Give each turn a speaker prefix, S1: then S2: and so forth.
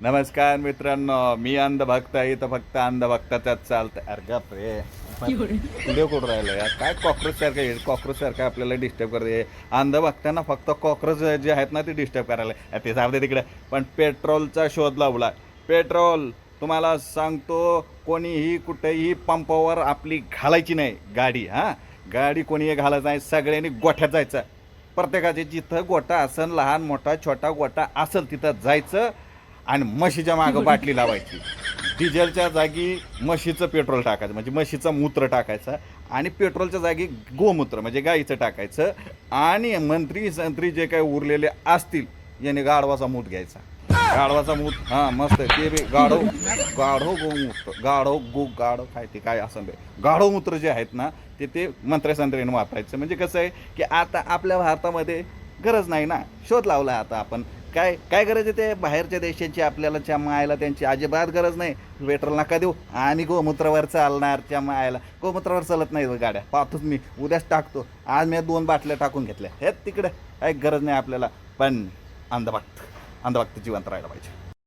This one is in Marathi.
S1: नमस्कार मित्रांनो, मी अंधभक्त आहे. इथं फक्त अंधभक्ताच्याच चालतं. अरे गप रे, व्हिडिओ कुठं राहिलं यार? काय कॉक्रोच सारखं आपल्याला डिस्टर्ब करते. अंधभक्तांना फक्त कॉक्रोच जे आहेत ना ते डिस्टर्ब करायला ते जाऊ दे तिकडे. पण पेट्रोलचा शोध लावला. पेट्रोल तुम्हाला सांगतो, कोणीही कुठेही पंपावर आपली घालायची नाही गाडी. गाडी कोणीही घालायचं नाही, सगळ्यांनी गोठ्यात जायचं. प्रत्येकाचे जिथं गोठा असन, लहान मोठा छोटा गोठा असेल तिथं जायचं आणि म्हशीच्या मागं बाटली लावायची. डिझेलच्या जागी म्हशीचं पेट्रोल टाकायचं, म्हणजे म्हशीचं मूत्र टाकायचं. आणि पेट्रोलच्या जागी गोमूत्र म्हणजे गाईचं टाकायचं. आणि मंत्री जे काही उरलेले असतील याने गाढवाचा मूत घ्यायचा. गाढवाचा मूत मस्त ते बी गाढव गोमूत्र गाढव काय ते काय असं गाढव मूत्र जे आहेत ना ते मंत्र्यासंत्र्याने वापरायचं. म्हणजे कसं आहे की आता आपल्या भारतामध्ये गरज नाही ना, शोध लावला आता आपण. काय गरज आहे ते बाहेरच्या देशांची आपल्याला च्या मायला त्यांची अजिबात गरज नाही. पेट्रोल नका देऊ, आम्ही गोमूत्रावर चालणार. च्या मायला गोमूत्रावर चालत नाही गाड्या, पाहतोच मी, उद्याच टाकतो. आज मी 2 बाटल्या टाकून घेतल्या. हे तिकडे काही गरज नाही आपल्याला. पण अंधभक्त जिवंत राहायला पाहिजे.